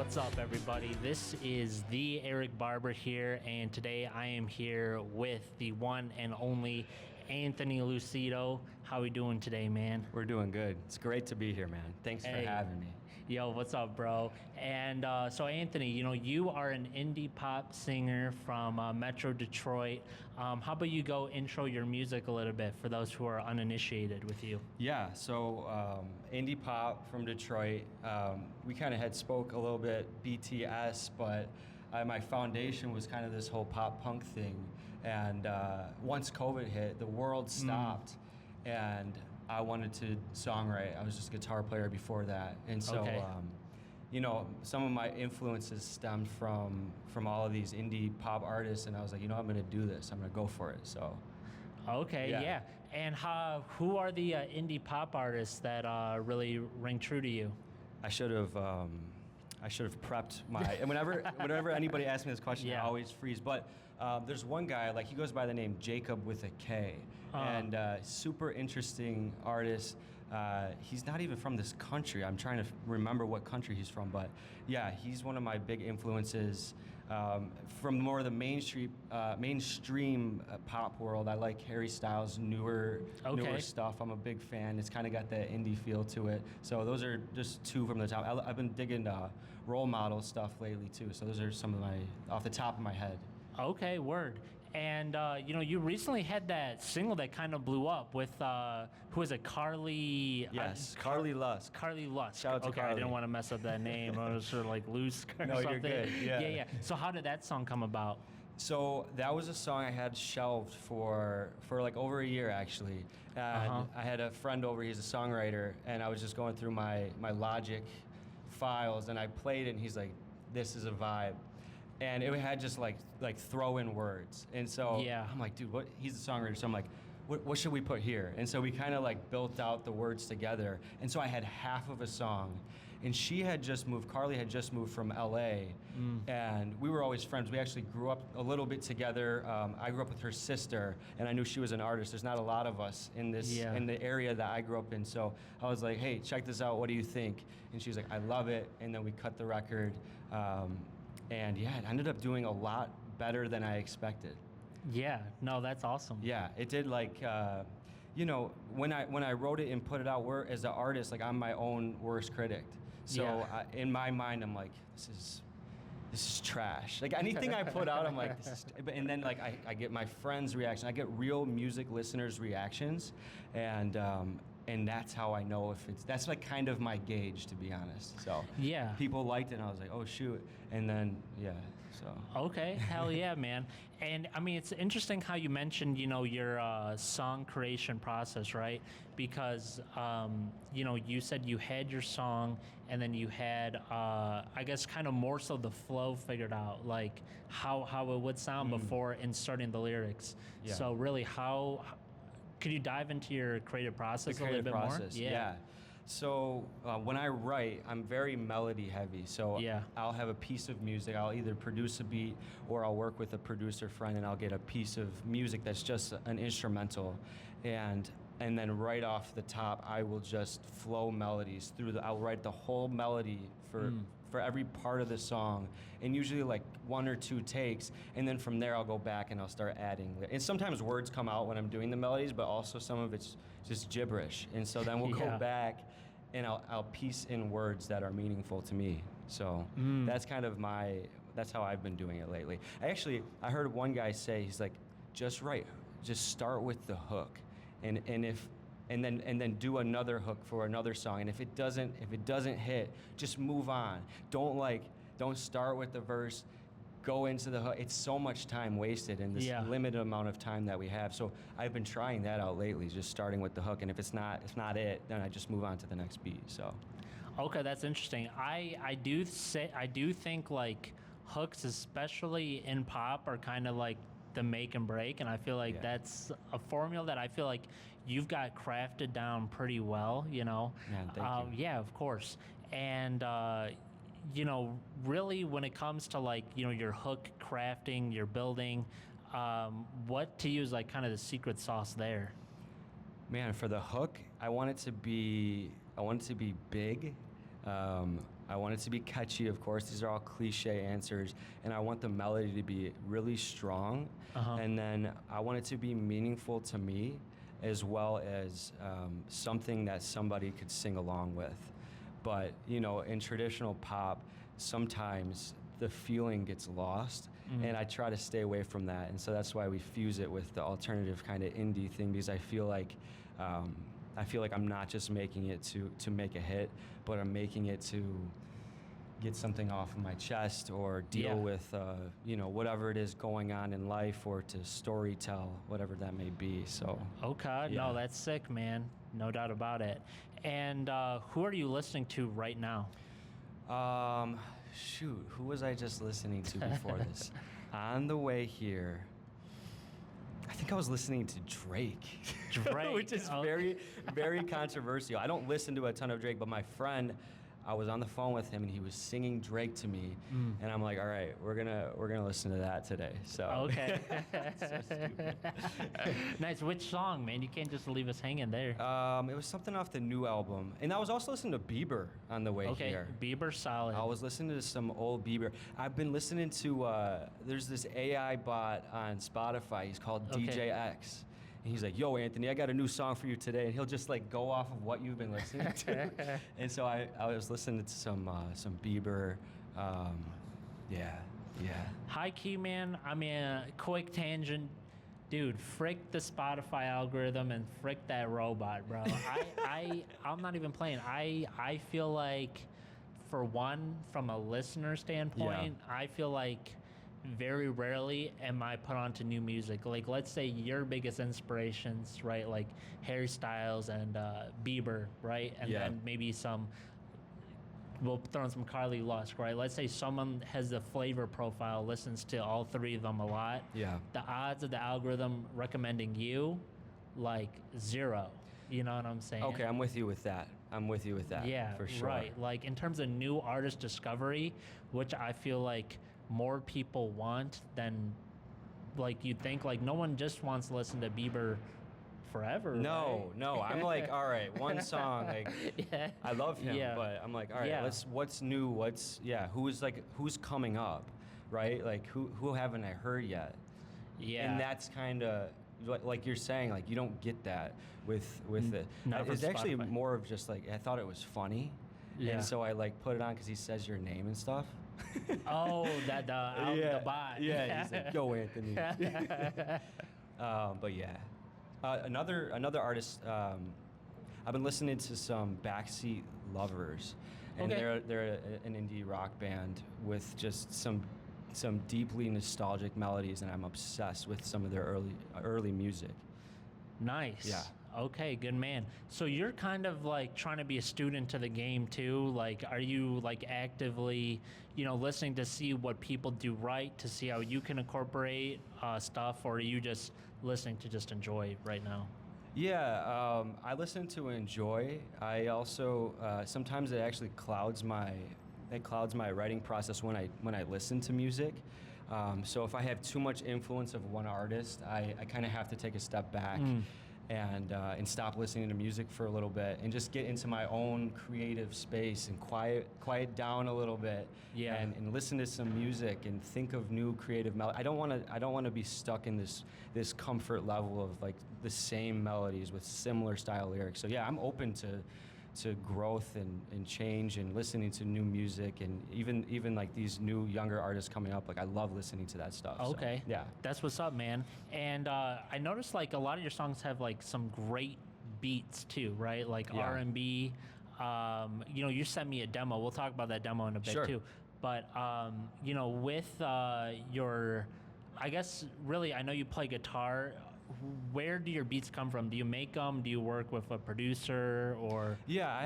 What's up, everybody? This is the Eric Barber here, and today I am here with the one and only Anthony Lucido. How we doing today, man? We're doing good. It's great to be here, man. Thanks for having me. Yo, what's up, bro? And so, Anthony, you are an indie pop singer from Metro Detroit. How about you go intro your music a little bit for those who are uninitiated with you? Yeah, so indie pop from Detroit. We kind of had spoke a little bit BTS, but my foundation was kind of this whole pop punk thing. And once COVID hit, the world stopped, and I wanted to songwrite. I was just a guitar player before that, and so some of my influences stemmed from all of these indie pop artists, and I was like, I'm going to do this. I'm going to go for it. So. Okay, yeah. And who are the indie pop artists that really ring true to you? I should have prepped my. And whenever anybody asks me this question, I always freeze. But there's one guy, he goes by the name Jacob with a K, and super interesting artist. He's not even from this country. I'm trying to remember what country he's from, but yeah, he's one of my big influences from more of the mainstream pop world. I like Harry Styles' newer stuff. I'm a big fan. It's kind of got that indie feel to it. So those are just two from the top. I've been digging role model stuff lately too. So those are some of my off the top of my head. Okay, word. And you recently had that single that kind of blew up with who is it? Carly. Yes, Carly Lusk. Carly Lusk. Shout out to Carly. I didn't want to mess up that name. I was sort of like loose or no, something. You're good. Yeah. So how did that song come about? So that was a song I had shelved for like over a year actually. And I had a friend over. He's a songwriter, and I was just going through my Logic files, and I played it, and he's like, "This is a vibe." And it had just like throw in words. And so I'm like, dude, what? He's a songwriter. So I'm like, what should we put here? And so we kind of built out the words together. And so I had half of a song. And Carly had just moved from LA. And we were always friends. We actually grew up a little bit together. I grew up with her sister, and I knew she was an artist. There's not a lot of us in in the area that I grew up in. So I was like, hey, check this out. What do you think? And she was like, I love it. And then we cut the record. And it ended up doing a lot better than I expected. Yeah, no, that's awesome. Yeah, it did when I wrote it and put it out, as an artist, I'm my own worst critic. So in my mind, I'm like, this is trash. Anything I put out, I'm like, this is. And then I get my friends' reaction. I get real music listeners' reactions, and that's how I know that's kind of my gauge, to be honest. So people liked it, and I was like, oh shoot, and then okay, hell yeah, man. And I mean, it's interesting how you mentioned your song creation process, right? Because you said you had your song, and then you had I guess kind of more so the flow figured out, like how it would sound before inserting the lyrics. So really, could you dive into your creative process a little bit more? Yeah. So when I write, I'm very melody heavy. So I'll have a piece of music. I'll either produce a beat, or I'll work with a producer friend, and I'll get a piece of music that's just an instrumental. And then right off the top, I will just flow melodies I'll write the whole melody for every part of the song, and usually one or two takes, and then from there I'll go back and I'll start adding. And sometimes words come out when I'm doing the melodies, but also some of it's just gibberish. And so then we'll go back, and I'll piece in words that are meaningful to me. So that's kind of that's how I've been doing it lately. I heard one guy say, he's like, just start with the hook. And then do another hook for another song. And if it doesn't hit, just move on. Don't start with the verse, go into the hook. It's so much time wasted in this limited amount of time that we have. So I've been trying that out lately, just starting with the hook. And if it's not it, then I just move on to the next beat. So okay, that's interesting. I do think hooks, especially in pop, are kind of the make and break, and I feel like that's a formula that I feel like you've got crafted down pretty well, Man, thank you. Yeah, of course. And really when it comes to your hook crafting, your building, what to you is kind of the secret sauce there? Man, for the hook, I want it to be big. I want it to be catchy, of course. These are all cliche answers. And I want the melody to be really strong. And then I want it to be meaningful to me, as well as something that somebody could sing along with. But, you know, in traditional pop, sometimes the feeling gets lost. And I try to stay away from that. And so that's why we fuse it with the alternative kind of indie thing, because I feel like I'm not just making it to make a hit, but I'm making it to get something off of my chest or deal with, you know, whatever it is going on in life, or to story tell, whatever that may be. So. Okay, no, that's sick, man. No doubt about it. And who are you listening to right now? Shoot, who was I just listening to before this? On the way here, I think I was listening to Drake. Drake, which is very, very controversial. I don't listen to a ton of Drake, but my friend, I was on the phone with him and he was singing Drake to me, and I'm like, all right, we're gonna listen to that today. So okay. So stupid. Nice. Which song, man? You can't just leave us hanging there. It was something off the new album, and I was also listening to Bieber on the way here. Okay, Bieber, solid. I was listening to some old Bieber. I've been listening to there's this AI bot on Spotify. He's called DJ X. And he's like, yo, Anthony, I got a new song for you today. And he'll just like go off of what you've been listening to. And so I was listening to some Bieber. Yeah. High key, man. I mean, quick tangent. Dude, frick the Spotify algorithm and frick that robot, bro. I'm not even playing. I feel like, for one, from a listener standpoint, I feel like very rarely am I put onto new music. Like, let's say your biggest inspirations, right? Like Harry Styles and Bieber, right? And then maybe we'll throw in some Carly Lusk, right? Let's say someone has the flavor profile, listens to all three of them a lot. Yeah. The odds of the algorithm recommending you, like, zero. You know what I'm saying? Okay, I'm with you with that. Yeah, for sure. Right. Like, in terms of new artist discovery, which I feel like more people want than, like, you'd think. Like, no one just wants to listen to Bieber forever. No. I'm like, all right, one song. Like, I love him, but I'm like, all right, what's new? Who's coming up, right? Like, who haven't I heard yet? Yeah. And that's kind of like you're saying, like, you don't get that with it. It's actually more of just like, I thought it was funny. Yeah. And so I like put it on because he says your name and stuff. Oh, that the bot. Yeah, he's like, yo, Anthony. But yeah, another artist. I've been listening to some Backseat Lovers, and they're an indie rock band with just some deeply nostalgic melodies, and I'm obsessed with some of their early music. Nice. Yeah. Okay, good man. So you're kind of like trying to be a student to the game too. Like, are you like actively, listening to see what people do right, to see how you can incorporate stuff, or are you just listening to just enjoy right now? Yeah, I listen to enjoy. I also sometimes it actually clouds my writing process when I listen to music. So if I have too much influence of one artist, I kind of have to take a step back. And stop listening to music for a little bit and just get into my own creative space and quiet down a little bit. Yeah. And listen to some music and think of new creative melody. I don't want to be stuck in this comfort level of like the same melodies with similar style lyrics. So yeah, I'm open to growth and change and listening to new music, and even like these new younger artists coming up. Like, I love listening to that stuff. Okay. So, yeah. That's what's up, man. And I noticed like a lot of your songs have like some great beats too, right? Like R&B. You sent me a demo. We'll talk about that demo in a bit too. But with your, I guess really, I know you play guitar. Where do your beats come from? Do you make them? Do you work with a producer or? Yeah, I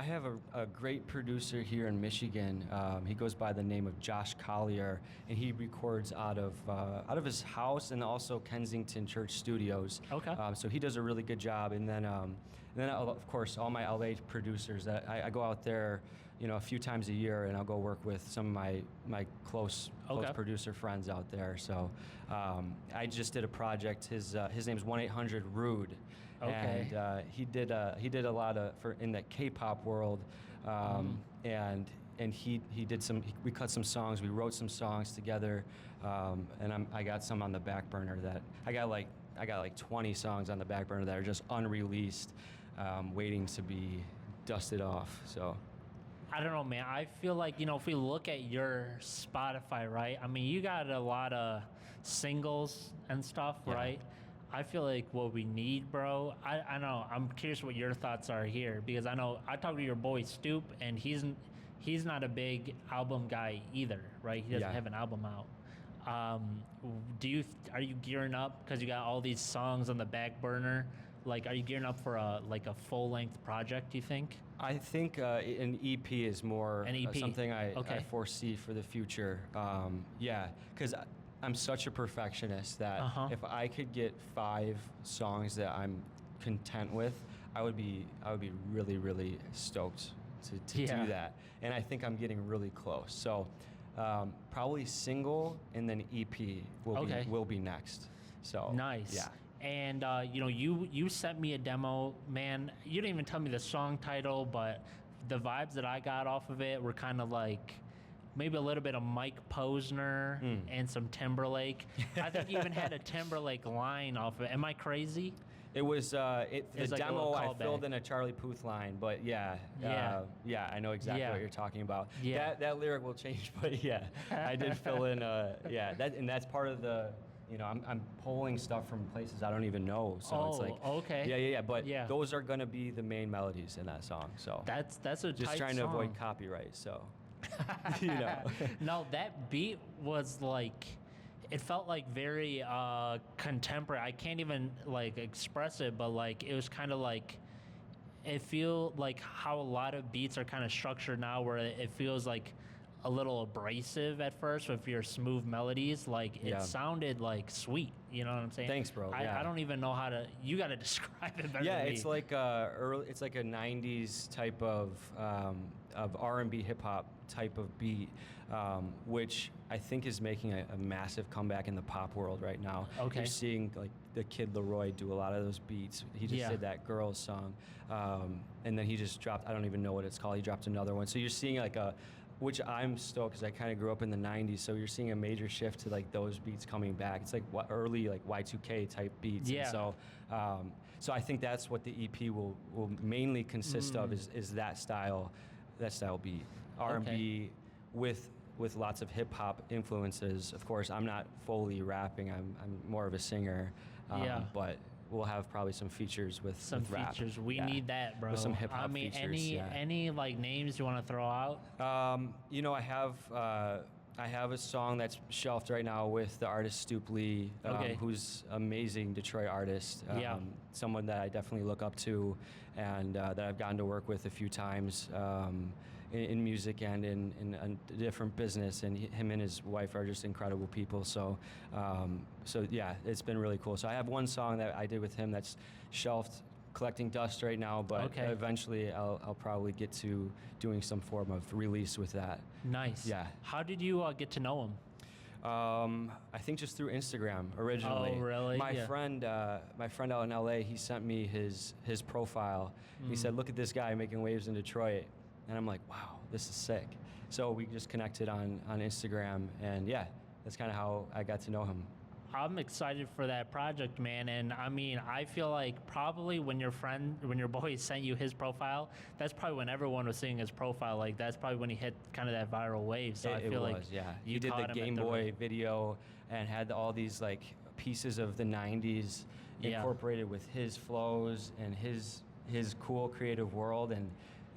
have a great producer here in Michigan. He goes by the name of Josh Collier, and he records out of his house and also Kensington Church Studios. Okay. So he does a really good job. And then of course all my LA producers. I go out there, a few times a year, and I'll go work with some of my close producer friends out there. So I just did a project. His name's 1-800-RUDE, and he did a lot in the K-pop world, and he did some. We cut some songs. We wrote some songs together, and I got some on the back burner that I got like 20 songs on the back burner that are just unreleased, waiting to be dusted off. So. I don't know, man. I feel like, if we look at your Spotify, right? I mean, you got a lot of singles and stuff, Yeah. right? I feel like what we need, bro. I know. I'm curious what your thoughts are here, because I know I talked to your boy Stoop, and he's not a big album guy either, right? He doesn't have an album out. Are you gearing up because you got all these songs on the back burner? Like, are you gearing up for a full length project? Do you think? I think an EP is more something I foresee for the future. Yeah, because I'm such a perfectionist that if I could get 5 songs that I'm content with, I would be really, really stoked to do that. And I think I'm getting really close. So probably single and then EP will be next. So nice. Yeah. And you sent me a demo, man. You didn't even tell me the song title, but the vibes that I got off of it were kind of like maybe a little bit of Mike Posner and some Timberlake. I think you even had a Timberlake line off of it. Am I crazy? It was the like demo. I filled in a Charlie Puth line, but yeah, I know exactly what you're talking about. Yeah. That lyric will change, but yeah, I did fill in. That's part of the. I'm pulling stuff from places I don't even know, so it's like okay. But those are gonna be the main melodies in that song. So that's a just tight trying song. to avoid copyright. So No, that beat was like, it felt like very contemporary. I can't even like express it, but like it was kind of like, it feel like how a lot of beats are kind of structured now, where it feels like a little abrasive at first with your smooth melodies. Like it sounded like sweet. You know what I'm saying? Thanks, bro. I don't even know how to. You got to describe it better. Yeah, than it's me. like it's like a '90s type of R&B hip hop type of beat, which I think is making a massive comeback in the pop world right now. Okay. You're seeing like the Kid Leroy do a lot of those beats. He just did that Girls song, and then he just dropped. I don't even know what it's called. He dropped another one. So you're seeing like which I'm stoked because I kind of grew up in the '90s. So you're seeing a major shift to like those beats coming back. It's like early like Y2K type beats. Yeah. And so I think that's what the EP will mainly consist of is that style beat. R&B with lots of hip hop influences. Of course, I'm not fully rapping. I'm more of a singer. But we'll have probably some features with rap. We need that, bro. With some hip hop features. Any like names you want to throw out? I have a song that's shelved right now with the artist Stoop Lee, who's amazing Detroit artist. Someone that I definitely look up to, and that I've gotten to work with a few times. In music and in a different business, and him and his wife are just incredible people. So yeah, it's been really cool. So I have one song that I did with him that's shelved, collecting dust right now, but eventually I'll probably get to doing some form of release with that. Nice. Yeah. How did you get to know him? I think just through Instagram originally. Oh, really? My friend out in LA, he sent me his profile. He said, "Look at this guy making waves in Detroit." And I'm like, wow, this is sick. So we just connected on Instagram, and yeah, that's kind of how I got to know him. I'm excited for that project, man. And I mean, I feel like probably when your boy sent you his profile, that's probably when everyone was seeing his profile. Like that's probably when he hit kind of that viral wave. So I feel like he did the Game Boy video and had all these like pieces of the '90s incorporated with his flows and his cool creative world, and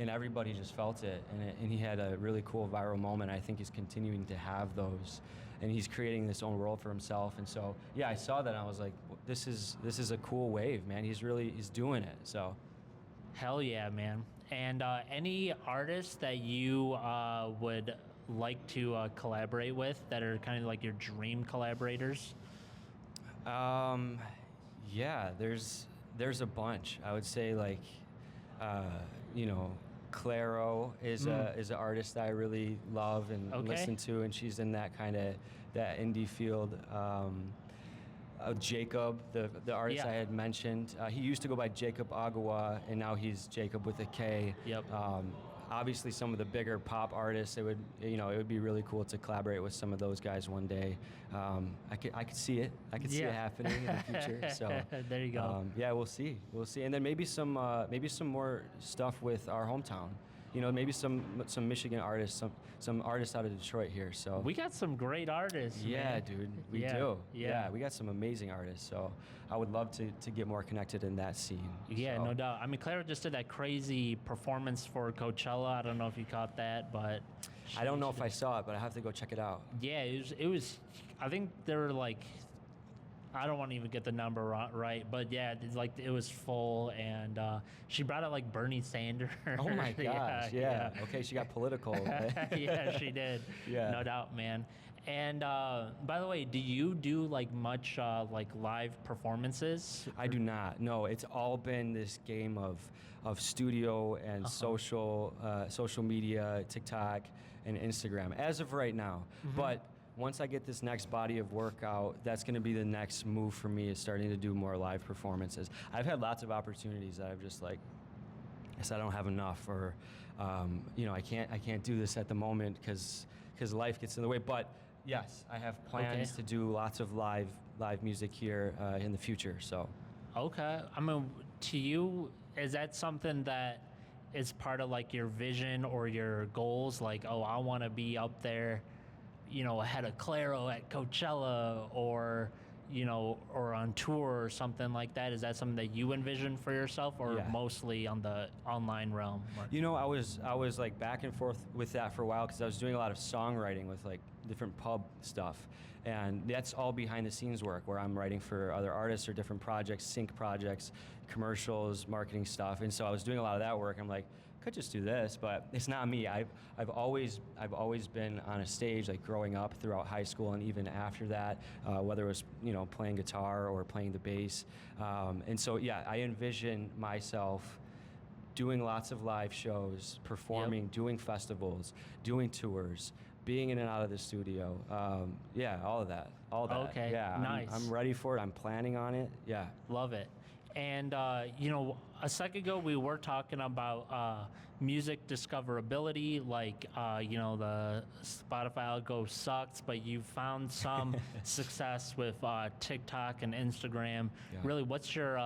everybody just felt it, and he had a really cool viral moment. I think he's continuing to have those, and he's creating this own world for himself. And so, yeah, I saw that, and I was like, this is a cool wave, man. He's doing it. So, hell yeah, man. And any artists that you would like to collaborate with that are kind of like your dream collaborators? Yeah, there's a bunch. I would say like, Claro is an artist that I really love and listen to, and she's in that kind of that indie field. Jacob, the artist I had mentioned, he used to go by Jacob Agawa, and now he's Jacob with a K. Yep. obviously some of the bigger pop artists. It would be really cool to collaborate with some of those guys one day. I could see it. I could see it happening in the future. So there you go. Yeah, we'll see, and then maybe some more stuff with our hometown. Maybe some Michigan artists, some artists out of Detroit here. So we got some great artists. Yeah, man. dude, we do. Yeah, we got some amazing artists. So I would love to get more connected in that scene. Yeah, so. No doubt. I mean, Clara just did that crazy performance for Coachella. I don't know if you caught that, but I don't know if I saw it, but I have to go check it out. Yeah, it was. I think there were like, I don't want to even get the number right, but yeah, it was full, and she brought out like Bernie Sanders. Oh my gosh, yeah. Okay, she got political. Yeah, she did. Yeah, no doubt, man. And by the way, do you do like much like live performances? I do not. No, it's all been this game of studio and social media, TikTok and Instagram as of right now. But once I get this next body of work out, that's going to be the next move for me, is starting to do more live performances. I've had lots of opportunities that I've just I said I don't have enough, or I can't do this at the moment because life gets in the way. But yes, I have plans to do lots of live music here in the future. So. Okay. I mean, to you, is that something that is part of like your vision or your goals? Like, oh, I want to be up there, ahead of Claro at Coachella, or or on tour or something like that? Is that something that you envision for yourself, or mostly on the online realm? I was like back and forth with that for a while, because I was doing a lot of songwriting with like different pub stuff, and that's all behind the scenes work where I'm writing for other artists or different projects, sync projects, commercials, marketing stuff. And so I was doing a lot of that work. I'm like, could just do this, but it's not me. I've always been on a stage, like growing up throughout high school and even after that, whether it was playing guitar or playing the bass, and so I envision myself doing lots of live shows, performing, doing festivals, doing tours, being in and out of the studio, all of that. Okay, yeah, nice. I'm ready for it. I'm planning on it. Yeah, love it. And, a second ago we were talking about music discoverability, like, the Spotify algo sucks, but you found some success with TikTok and Instagram. Yeah. Really, what's your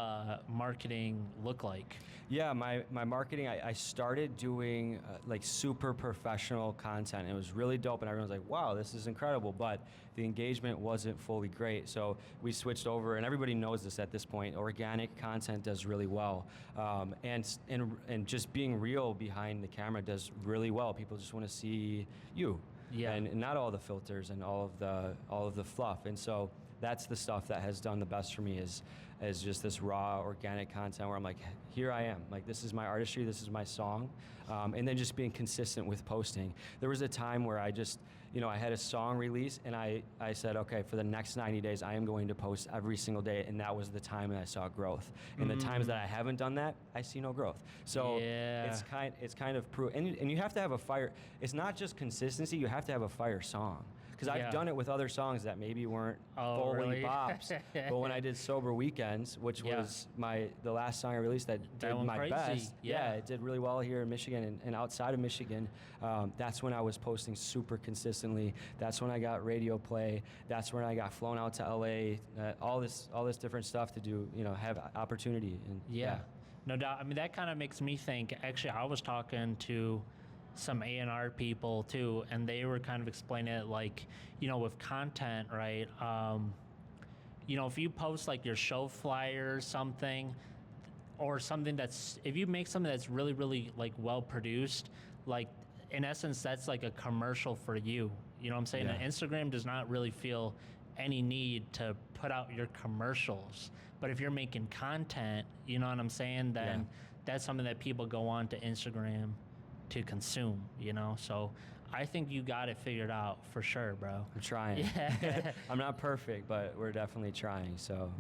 marketing look like? Yeah, my marketing, I started doing like super professional content. It was really dope, and everyone's like, wow, this is incredible, but the engagement wasn't fully great. So we switched over, and everybody knows this at this point, organic content does really well. And just being real behind the camera does really well. People just want to see you. Yeah. And not all the filters and all of the fluff. And so that's the stuff that has done the best for me, is just this raw, organic content where I'm like, here I am. Like, this is my artistry, this is my song. And then just being consistent with posting. There was a time where I just, I had a song release, and I said, okay, for the next 90 days, I am going to post every single day. And that was the time that I saw growth. And the times that I haven't done that, I see no growth. So it's kind of proof. And you have to have a fire. It's not just consistency, you have to have a fire song. Because I've done it with other songs that maybe weren't fully bops. But when I did Sober Weekends, which was the last song I released that did my best, it did really well here in Michigan and outside of Michigan. That's when I was posting super consistently. That's when I got radio play. That's when I got flown out to LA. All this different stuff to do, have opportunity. And, no doubt. I mean, that kind of makes me think. Actually, I was talking to some A&R people too, and they were kind of explaining it like, with content, right? If you post like your show flyer or something, or something if you make something that's really, really like well produced, like in essence, that's like a commercial for you. You know what I'm saying? And Instagram does not really feel any need to put out your commercials. But if you're making content, you know what I'm saying, then that's something that people go on to Instagram to consume, so I think you got it figured out for sure, bro. I'm trying. I'm not perfect, but we're definitely trying. So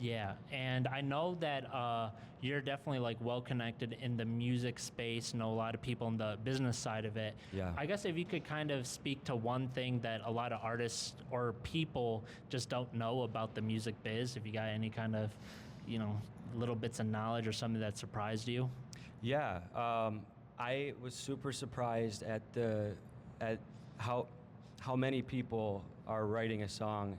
and I know that you're definitely like well connected in the music space, know a lot of people on the business side of it. I guess if you could kind of speak to one thing that a lot of artists or people just don't know about the music biz, if you got any kind of, little bits of knowledge or something that surprised you. I was super surprised at how many people are writing a song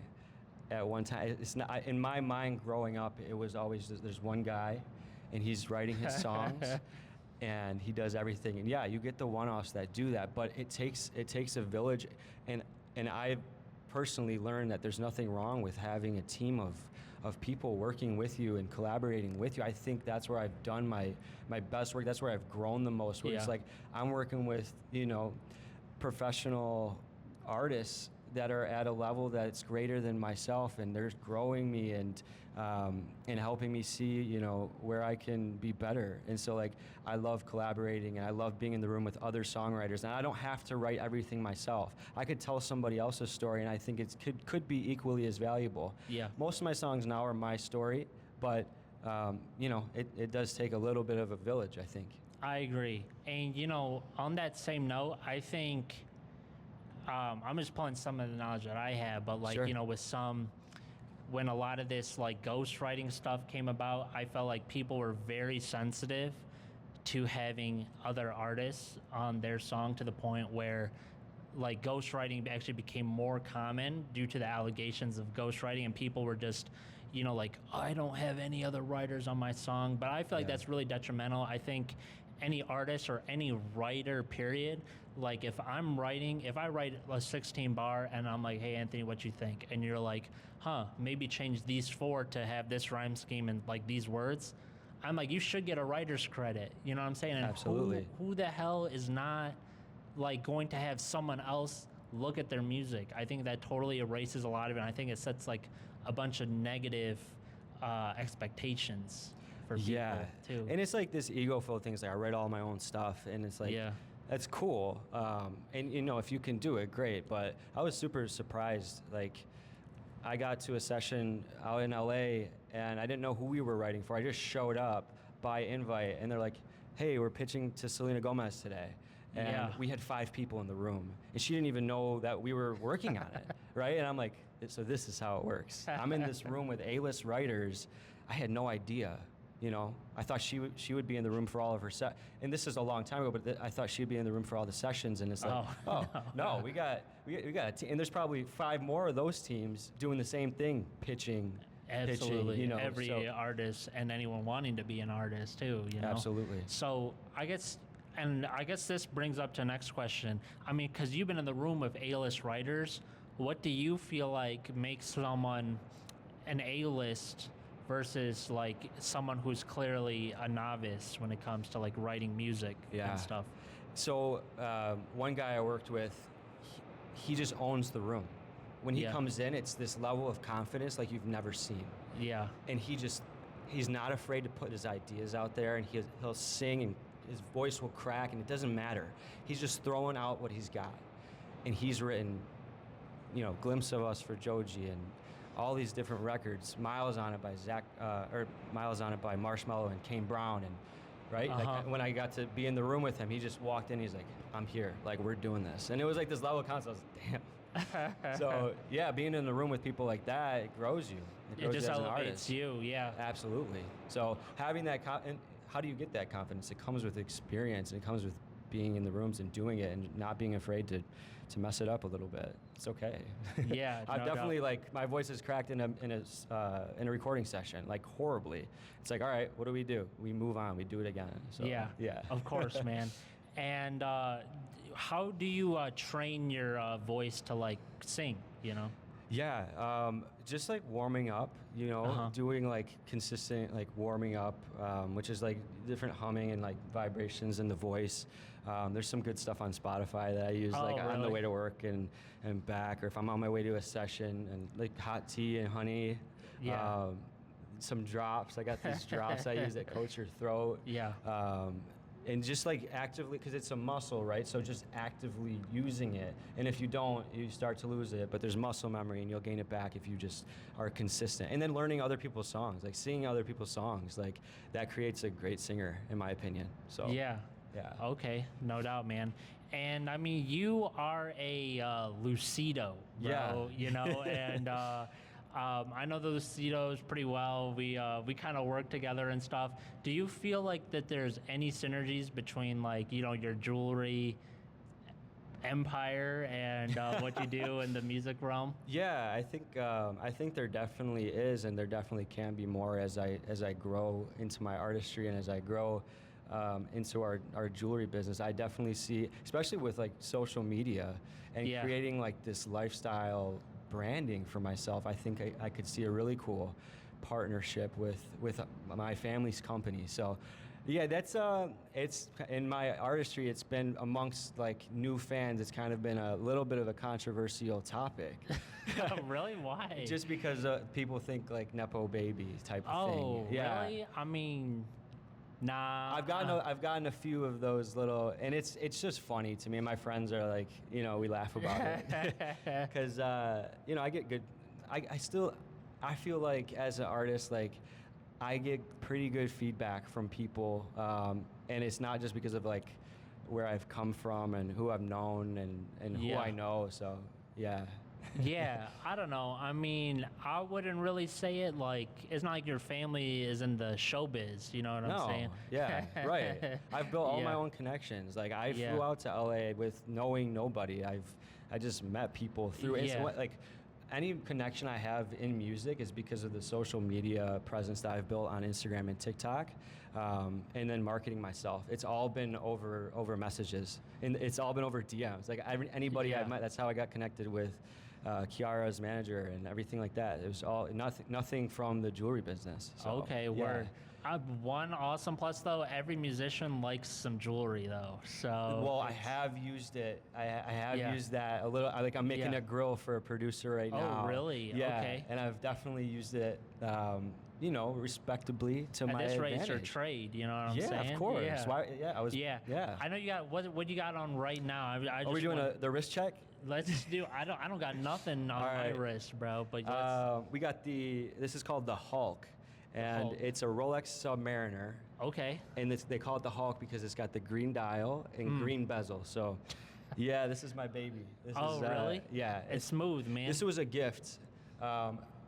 at one time. It's not in my mind growing up. It was always there's one guy, and he's writing his songs, and he does everything. And yeah, you get the one-offs that do that, but it takes a village, and I personally learned that there's nothing wrong with having a team of people working with you and collaborating with you. I think that's where I've done my best work. That's where I've grown the most. Where it's like I'm working with professional artists that are at a level that's greater than myself, and they're growing me and helping me see where I can be better. And so like I love collaborating, and I love being in the room with other songwriters, and I don't have to write everything myself. I could tell somebody else's story, and I think it could be equally as valuable. Most of my songs now are my story, but it does take a little bit of a village, I think. I agree. And on that same note, I think I'm just pulling some of the knowledge that I have, but like, with when a lot of this like ghostwriting stuff came about, I felt like people were very sensitive to having other artists on their song, to the point where like ghostwriting actually became more common due to the allegations of ghostwriting, and people were just, like, I don't have any other writers on my song. But I feel like that's really detrimental. I think any artist or any writer, period, like if I write a 16 bar and I'm like, hey Anthony, what you think? And you're like, maybe change these 4 to have this rhyme scheme and like these words. I'm like, you should get a writer's credit. You know what I'm saying? And absolutely. Who the hell is not like going to have someone else look at their music? I think that totally erases a lot of it. And I think it sets like a bunch of negative expectations for people too. And it's like this ego-filled thing. It's like I write all my own stuff, and it's like that's cool. And if you can do it, great. But I was super surprised. Like I got to a session out in LA, and I didn't know who we were writing for. I just showed up by invite, and they're like, hey, we're pitching to Selena Gomez today. And we had 5 people in the room, and she didn't even know that we were working on it, right? And I'm like, so this is how it works. I'm in this room with A-list writers. I had no idea, I thought she would be in the room for all of her and this is a long time ago, but I thought she'd be in the room for all the sessions, and it's like, no, we got a team, and there's probably 5 more of those teams doing the same thing, pitching. Absolutely. Every artist and anyone wanting to be an artist too, Absolutely. So I guess this brings up to the next question. I mean, because you've been in the room with A-list writers, what do you feel like makes someone an A-list versus like someone who's clearly a novice when it comes to like writing music and stuff? So one guy I worked with, he just owns the room. When he comes in, it's this level of confidence like you've never seen. And he's not afraid to put his ideas out there, and he'll sing, and his voice will crack, and it doesn't matter. He's just throwing out what he's got. And he's written, Glimpse of Us for Joji, and all these different records, Miles on It by Marshmello and Kane Brown, and right? Like when I got to be in the room with him, he just walked in, he's like, I'm here, like we're doing this. And it was like this level of confidence. I was like, damn. So being in the room with people like that, it grows you. It just as an elevates artist. you, Absolutely. So having that, and how do you get that confidence? It comes with experience, and it comes with being in the rooms and doing it, and not being afraid to mess it up a little bit. It's okay. I've definitely like my voice is cracked in a recording session, like horribly. It's like, all right, what do? We move on. We do it again. So of course, man. And how do you train your voice to like sing? Just like warming up, doing like consistent like warming up, which is like different humming and like vibrations in the voice. There's some good stuff on Spotify that I use on the way to work and back, or if I'm on my way to a session, and like hot tea and honey. Some drops. I got these drops I use that coat your throat. And just like actively, because it's a muscle, right? So just actively using it. And if you don't, you start to lose it. But there's muscle memory, and you'll gain it back if you just are consistent. And then learning other people's songs, like singing other people's songs, like that creates a great singer, in my opinion. So okay, no doubt, man. And I mean, you are a Lucido, bro. And I know the Lucidos pretty well. We kind of work together and stuff. Do you feel like that there's any synergies between like your jewelry empire and what you do in the music realm? Yeah, I think there definitely is, and there definitely can be more as I grow into my artistry and as I grow into our jewelry business. I definitely see, especially with like social media and creating like this lifestyle branding for myself. I think I could see a really cool partnership with my family's company. So yeah, that's it's in my artistry. It's been amongst like new fans. It's kind of been a little bit of a controversial topic. Oh, really? Why? Just because people think like nepo baby type of thing. Oh, Yeah. really? I mean, nah. I've gotten a few of those little, and it's just funny to me. And my friends are like, we laugh about it because I get good. I feel like as an artist, like I get pretty good feedback from people, and it's not just because of like where I've come from and who I've known and who I know. So yeah. Yeah, I don't know. I mean, I wouldn't really say it like it's not like your family is in the showbiz. You know what I'm saying? Yeah, right. I've built all my own connections. Like I flew out to LA with knowing nobody. I just met people through like any connection I have in music is because of the social media presence that I've built on Instagram and TikTok, and then marketing myself. It's all been over messages, and it's all been over DMs. Like anybody I've met, that's how I got connected with Kiara's manager and everything like that. It was all nothing from the jewelry business. So, okay, word. One awesome plus though, every musician likes some jewelry though. So well, I have used it. I have used that a little. I'm making a grill for a producer right now. Oh, really? Yeah, okay. And I've definitely used it. Respectably to my advantage. At this rate, advantage. your trade. You know what I'm saying? Yeah, of course. Yeah. Why, I was. Yeah. Yeah. I know you got what you got on right now. Are we doing the wrist check? Let's just do. I don't got nothing on my wrist, bro. But we got this is called the Hulk. And it's a Rolex Submariner. Okay. And they call it the Hulk because it's got the green dial and green bezel. So, yeah, this is my baby. This is, really? Yeah. It's smooth, man. This was a gift.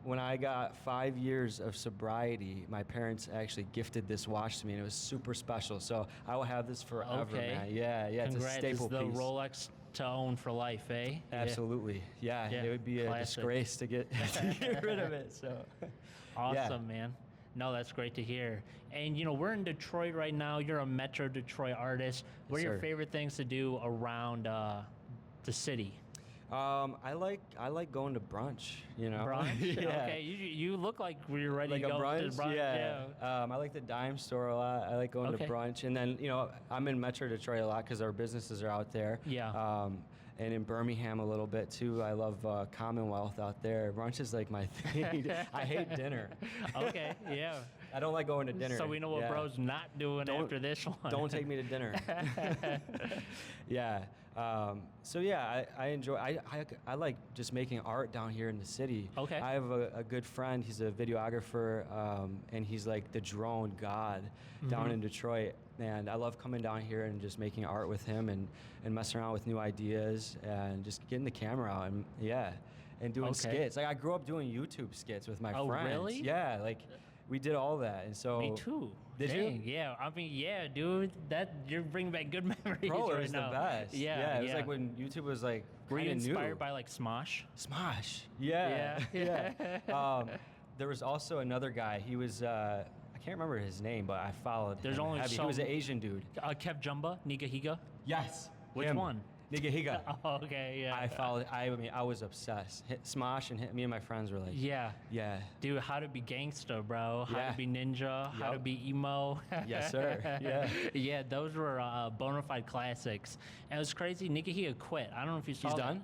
When I got 5 years of sobriety, my parents actually gifted this watch to me, and it was super special. So I will have this forever, man. Yeah, Congrats. It's a staple It's the piece. Rolex to own for life, eh? Absolutely. Yeah, it would be a disgrace to get rid of it. So awesome, man. No, that's great to hear. And we're in Detroit right now. You're a Metro Detroit artist. What are your favorite things to do around the city? I like going to brunch. Brunch? Yeah. Okay, you look like we're ready like to go a brunch. to brunch. Yeah. I like the dime store a lot. I like going to brunch, and then I'm in Metro Detroit a lot because our businesses are out there. Yeah. And in Birmingham a little bit too. I love Commonwealth out there. Brunch is like my thing. I hate dinner. Okay, yeah. I don't like going to dinner. So we know what bro's not doing after this one. Don't take me to dinner. Yeah. So yeah, I enjoy. I like just making art down here in the city. Okay. I have a good friend. He's a videographer, and he's like the drone god down in Detroit. And I love coming down here and just making art with him and messing around with new ideas and just getting the camera out and doing skits. Like I grew up doing YouTube skits with my friends. Oh, really? Yeah, like we did all that. And so me too. Did you? Yeah. I mean, yeah, dude. That you're bringing back good memories Bro, it right was now. the best. Yeah. It was like when YouTube was like Were you kinda inspired new. by like Smosh? Smosh. Yeah. There was also another guy. He was I can't remember his name, but I followed There's him only heavy. some- He was an Asian dude. Kev Jumba, Niga Higa. Yes. Which him. one? Niga Higa. Oh, okay, yeah. I followed. I mean, I was obsessed. Smosh and me and my friends were like. Yeah. Yeah. Dude, how to be gangsta, bro. How to be ninja. How to Yup. be emo. Yes, sir. Yeah. Yeah, those were bona fide classics. And it was crazy. Niga Higa quit. I don't know if you saw He's that. done?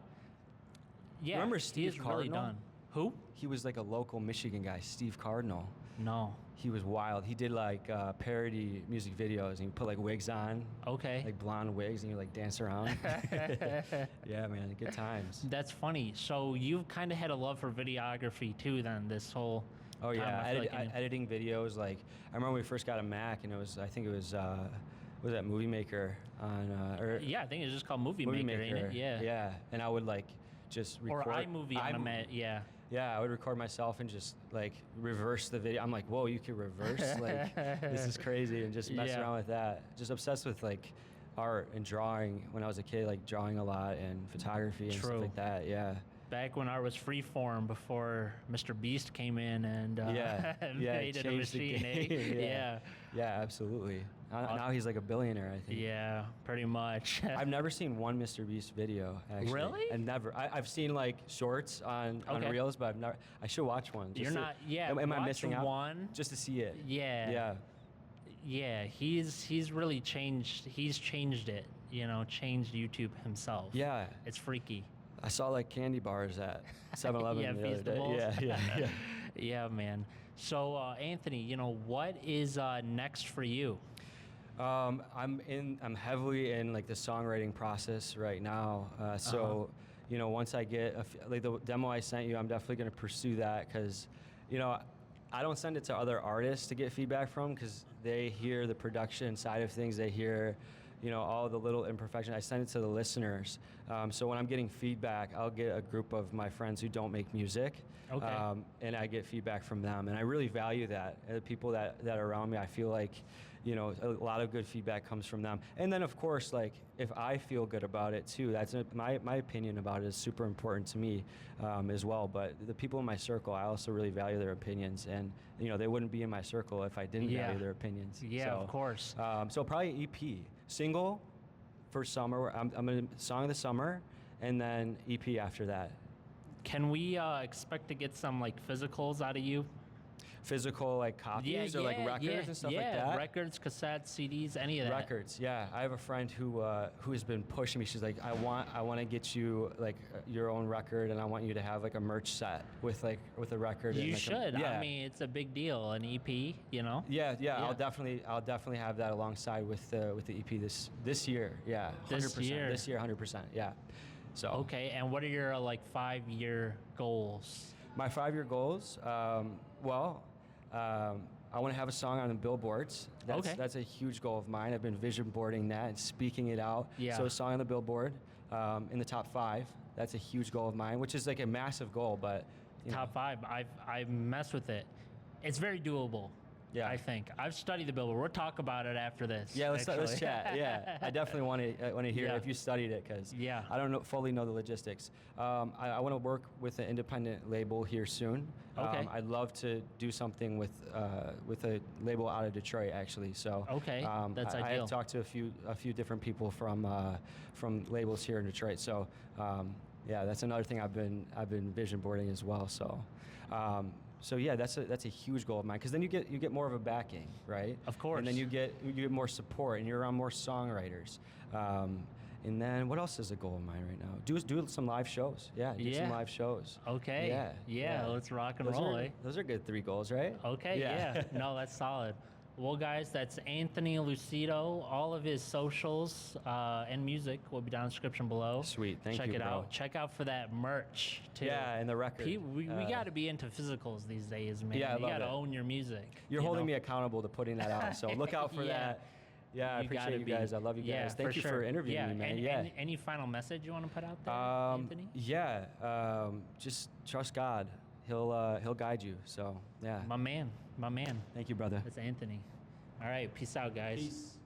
Yeah. Remember Steve he's Cardinal? really done. Who? He was like a local Michigan guy, Steve Cardinal. No. He was wild. He did like parody music videos, and he put like wigs on. Okay. Like blonde wigs, and you like dance around. Yeah, man, good times. That's funny. So you've kind of had a love for videography too, then, this whole. Oh time, yeah, I feel like editing videos. Like I remember when we first got a Mac, and I think it was that Movie Maker on or Yeah, I think it's just called Movie Maker, ain't it? Yeah. Yeah, and I would like just record. Or iMovie on a Mac. Yeah. Yeah, I would record myself and just like reverse the video. I'm like, whoa, you can reverse? Like, this is crazy, and just mess around with that. Just obsessed with like art and drawing when I was a kid, like drawing a lot and photography and stuff like that. Yeah. Back when art was freeform before Mr. Beast came in and made it a machine. Yeah, absolutely. Now he's like a billionaire, I think. Yeah, pretty much. I've never seen one Mr. Beast video, actually. Really? And never. I've seen like shorts on Reels, but I've never. I should watch one. You're not. Am I missing out? One just to see it. Yeah. He's really changed. He's changed it. Changed YouTube himself. Yeah. It's freaky. I saw like candy bars at 7-Eleven the other day. Yeah. Yeah, man. So Anthony, what is next for you? I'm heavily in like the songwriting process right now. Once I get like the demo I sent you, I'm definitely going to pursue that because, I don't send it to other artists to get feedback from because they hear the production side of things. They hear, all the little imperfections. I send it to the listeners. So when I'm getting feedback, I'll get a group of my friends who don't make music. Okay. And I get feedback from them, and I really value that. The people that are around me, I feel like, a lot of good feedback comes from them. And then, of course, like, if I feel good about it, too, that's my opinion about it is super important to me as well. But the people in my circle, I also really value their opinions. And, they wouldn't be in my circle if I didn't value their opinions. Yeah, of course. So probably EP. Single for summer. I'm going to song of the summer, and then EP after that. Can we expect to get some, like, physicals out of you? Physical like copies or like records and stuff like that? Yeah, records, cassettes, CDs, any of that. Records, yeah. I have a friend who has been pushing me. She's like, I want to get you like your own record, and I want you to have like a merch set with a record. You and, should. I mean, it's a big deal, an EP. Yeah. I'll definitely have that alongside with the EP this year. Yeah, 100%. This year, 100%. Yeah. So. Okay, and what are your like 5-year goals? My 5-year goals. I want to have a song on the billboards. That's a huge goal of mine. I've been vision boarding that and speaking it out. Yeah. So a song on the billboard in the top 5. That's a huge goal of mine, which is like a massive goal, but top 5. I mess with it. It's very doable. Yeah, I think I've studied the billboard. We'll talk about it after this. Yeah, let's chat. Yeah, I definitely want to hear if you studied it because I don't fully know the logistics. I want to work with an independent label here soon. Okay. I'd love to do something with a label out of Detroit actually. So that's ideal. I have talked to a few different people from labels here in Detroit. So that's another thing I've been vision boarding as well. So. That's a huge goal of mine because then you get more of a backing, right? Of course. And then you get more support, and you're around more songwriters. And then what else is a goal of mine right now? Do some live shows. Yeah, some live shows. Okay. Yeah. Let's rock and roll. Those are good 3 goals, right? Okay. Yeah. No, that's solid. Well, guys, that's Anthony Lucido. All of his socials and music will be down in the description below. Sweet, thank you, Check it bro. out. Check out for that merch, too. Yeah, and the record. We got to be into physicals these days, man. Yeah, I love you got to own your music. You're holding me accountable to putting that out, so look out for that. Yeah, I appreciate you guys. I love you guys. Thank you for interviewing me, man. Any final message you want to put out there, Anthony? Yeah, just trust God. He'll guide you. So yeah. My man. Thank you, brother. That's Anthony. All right, peace out, guys. Peace.